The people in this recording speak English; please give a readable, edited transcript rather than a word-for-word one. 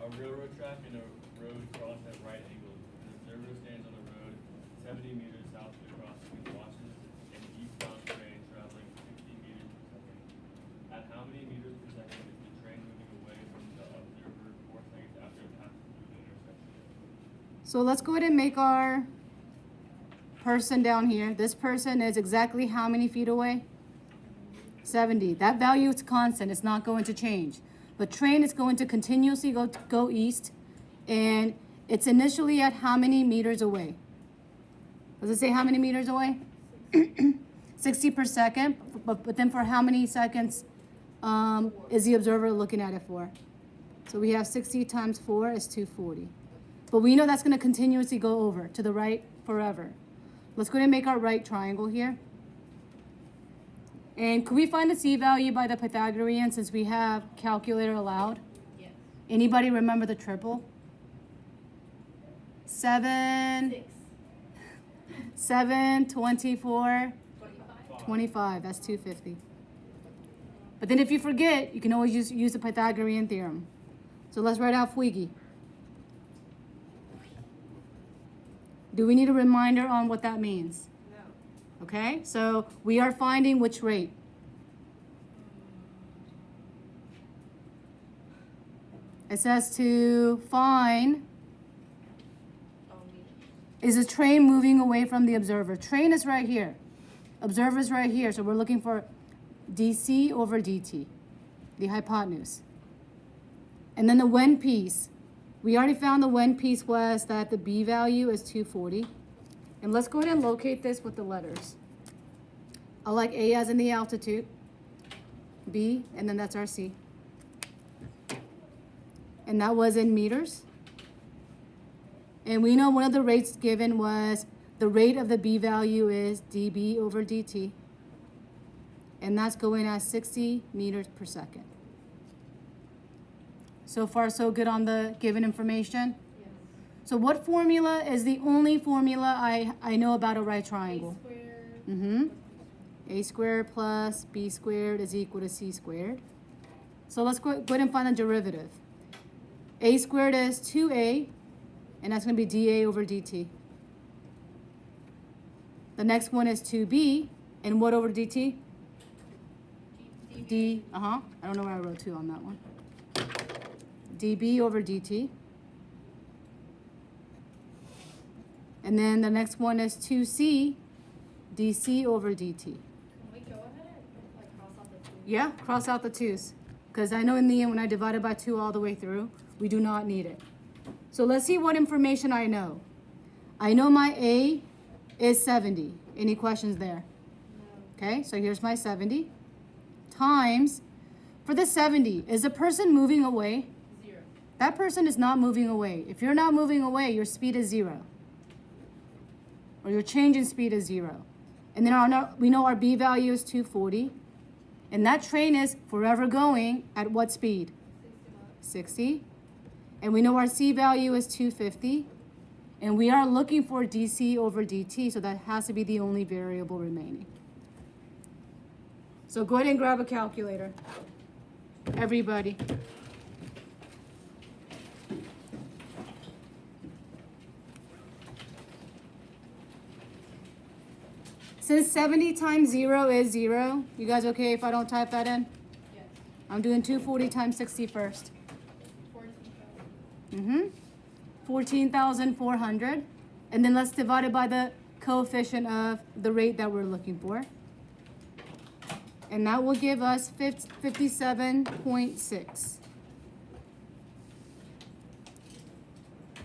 A railroad track and a road cross at right angles. An observer stands on the road 70 meters south of the crossing and watches an eastbound train traveling 60 meters per second. At how many meters per second is the train moving away from the observer 4 seconds after it passes through the intersection? So let's go ahead and make our person down here. This person is exactly how many feet away? 70. That value is constant. It's not going to change. But train is going to continuously go east, and it's initially at how many meters away? Does it say how many meters away? 60 per second. But then for how many seconds is the observer looking at it for? So we have 60 times 4 is 240. But we know that's going to continuously go over to the right forever. Let's go ahead and make our right triangle here. And could we find the C value by the Pythagorean since we have calculator allowed? Yes. Anybody remember the triple? 7, 6. 7, 24, 25. 25. That's 250. But then if you forget, you can always use the Pythagorean theorem. So let's write out Fuigi. Do we need a reminder on what that means? No. Okay, so we are finding which rate? It says to find, is the train moving away from the observer? Train is right here. Observer is right here. So we're looking for dc over dt, the hypotenuse. And then the when piece. We already found the when piece was that the b value is 240. And let's go ahead and locate this with the letters. I like A as in the altitude, B, and then that's our C. And that was in meters. And we know one of the rates given was the rate of the B value is dB over dt. And that's going at 60 meters per second. So far, so good on the given information? Yes. So what formula is the only formula I know about a right A triangle? squared. Mm-hmm. A squared plus B squared is equal to C squared. So let's go ahead and find the derivative. A squared is 2A, and that's going to be dA over dt. The next one is 2B, and what over dt? D, I don't know where I wrote 2 on that one. dB over dt. And then the next one is 2C, dC over dt. Can we go ahead and like cross off the 2? Yeah, cross out the 2's. Because I know in the end when I divided by 2 all the way through, we do not need it. So let's see what information I know. I know my A is 70. Any questions there? No. Okay, so here's my 70. Times, for the 70, is the person moving away? 0. That person is not moving away. If you're not moving away, your speed is 0. Or your change in speed is 0. And then we know our B value is 240. And that train is forever going at what speed? 60. And we know our C value is 250. And we are looking for dC over dt, so that has to be the only variable remaining. So go ahead and grab a calculator. Everybody. Since 70 times 0 is 0, you guys okay if I don't type that in? Yes. I'm doing 240 times 60 first. 14,000. 14,400. And then let's divide it by the coefficient of the rate that we're looking for. And that will give us 57.6.